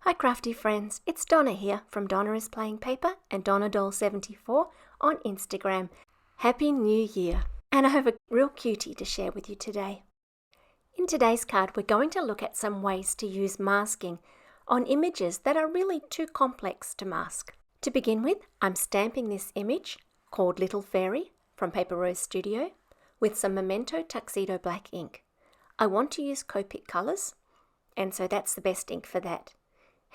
Hi crafty friends, it's Donna here from Donna is Playing Paper and DonnaDoll74 on Instagram. Happy New Year! And I have a real cutie to share with you today. In today's card we're going to look at some ways to use masking on images that are really too complex to mask. To begin with, I'm stamping this image called Little Fairy from Paper Rose Studio with some Memento Tuxedo Black ink. I want to use Copic colours, and so that's the best ink for that.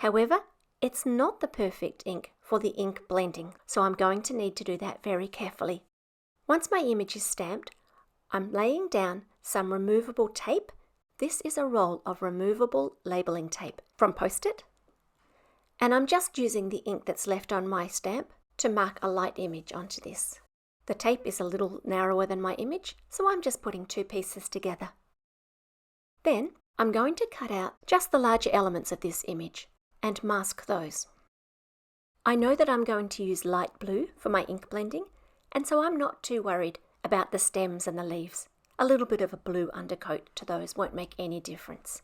However, it's not the perfect ink for the ink blending, so I'm going to need to do that very carefully. Once my image is stamped, I'm laying down some removable tape. This is a roll of removable labelling tape from Post-it, and I'm just using the ink that's left on my stamp to mark a light image onto this. The tape is a little narrower than my image, so I'm just putting two pieces together. Then I'm going to cut out just the larger elements of this image and mask those. I know that I'm going to use light blue for my ink blending, and so I'm not too worried about the stems and the leaves. A little bit of a blue undercoat to those won't make any difference.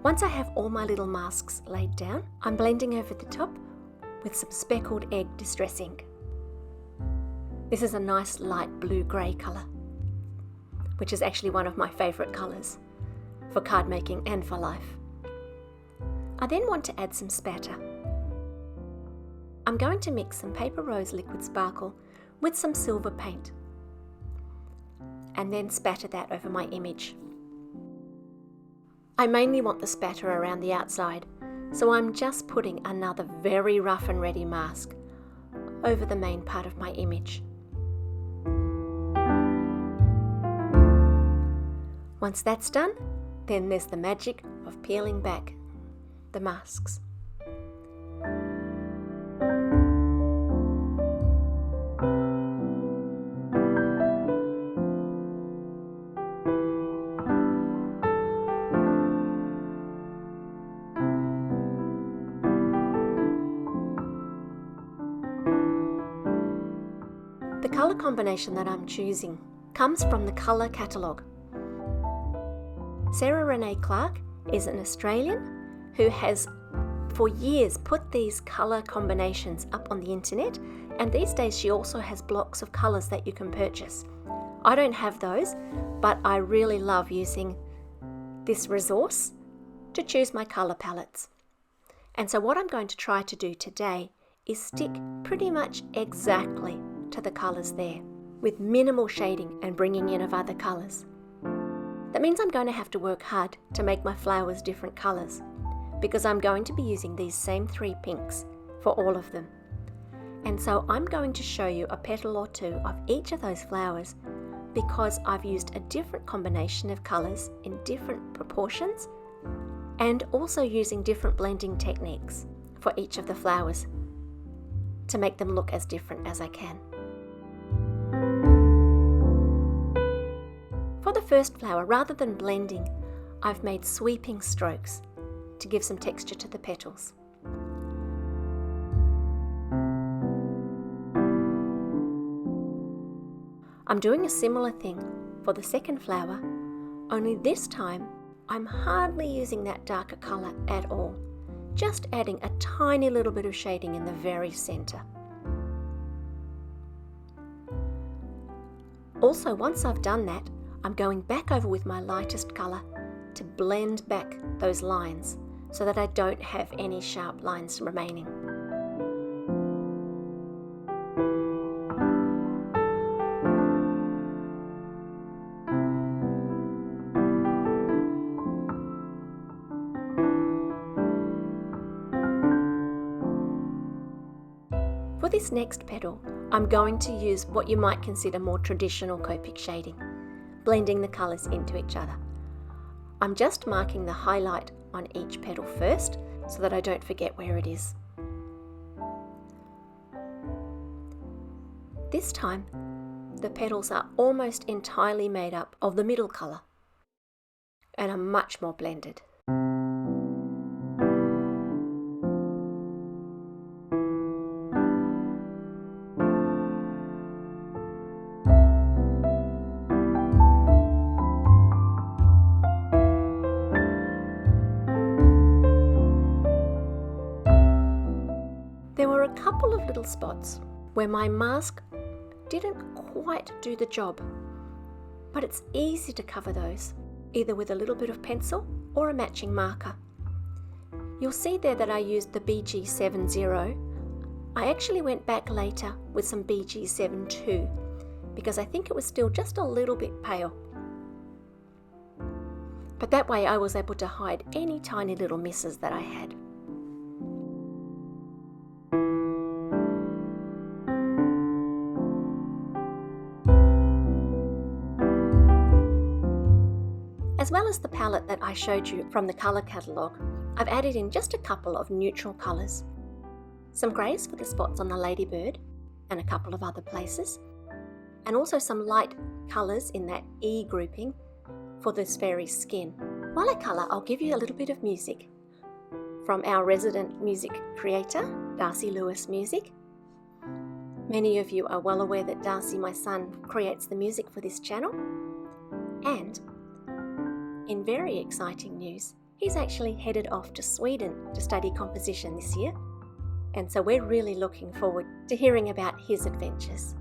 Once I have all my little masks laid down, I'm blending over the top with some Speckled Egg Distress ink. This is a nice light blue-grey colour, which is actually one of my favourite colours for card making and for life. I then want to add some spatter. I'm going to mix some Paper Rose Liquid Sparkle with some silver paint and then spatter that over my image. I mainly want the spatter around the outside, so I'm just putting another very rough and ready mask over the main part of my image. Once that's done, then there's the magic of peeling back the masks. The colour combination that I'm choosing comes from the Colour Catalogue. Sarah Renee Clark is an Australian who has for years put these colour combinations up on the internet, and these days she also has blocks of colours that you can purchase. I don't have those, but I really love using this resource to choose my colour palettes. And so what I'm going to try to do today is stick pretty much exactly to the colours there, with minimal shading and bringing in of other colours. That means I'm going to have to work hard to make my flowers different colours, because I'm going to be using these same three pinks for all of them. And so I'm going to show you a petal or two of each of those flowers, because I've used a different combination of colours in different proportions, and also using different blending techniques for each of the flowers to make them look as different as I can. For the first flower, rather than blending, I've made sweeping strokes to give some texture to the petals. I'm doing a similar thing for the second flower, only this time I'm hardly using that darker colour at all, just adding a tiny little bit of shading in the very centre. Also, once I've done that, I'm going back over with my lightest colour to blend back those lines so that I don't have any sharp lines remaining. For this next petal, I'm going to use what you might consider more traditional Copic shading, blending the colours into each other. I'm just marking the highlight on each petal first so that I don't forget where it is. This time, the petals are almost entirely made up of the middle colour. and are much more blended. There were a couple of little spots where my mask didn't quite do the job, but it's easy to cover those, either with a little bit of pencil or a matching marker. You'll see there that I used the BG70. I actually went back later with some BG72 because I think it was still just a little bit pale. But that way I was able to hide any tiny little misses that I had. As well as the palette that I showed you from the colour catalogue, I've added in just a couple of neutral colours. Some greys for the spots on the ladybird and a couple of other places, and also some light colours in that E grouping for this fairy's skin. While I colour, I'll give you a little bit of music from our resident music creator, Darcy Lewis Music. Many of you are well aware that Darcy, my son, creates the music for this channel, and in very exciting news, he's actually headed off to Sweden to study composition this year, and so we're really looking forward to hearing about his adventures.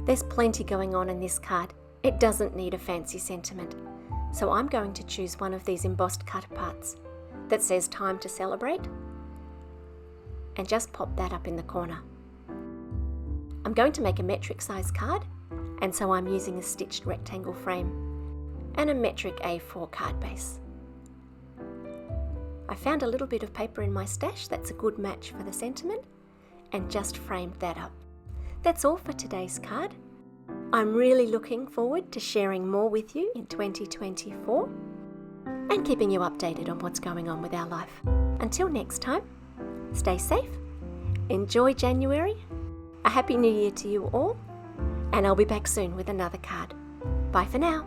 There's plenty going on in this card. It doesn't need a fancy sentiment. So I'm going to choose one of these embossed cut parts that says "Time to Celebrate" and just pop that up in the corner. I'm going to make a metric size card, and so I'm using a stitched rectangle frame and a metric A4 card base. I found a little bit of paper in my stash that's a good match for the sentiment and just framed that up. That's all for today's card. I'm really looking forward to sharing more with you in 2024 and keeping you updated on what's going on with our life. Until next time, stay safe, enjoy January, a Happy New Year to you all, and I'll be back soon with another card. Bye for now.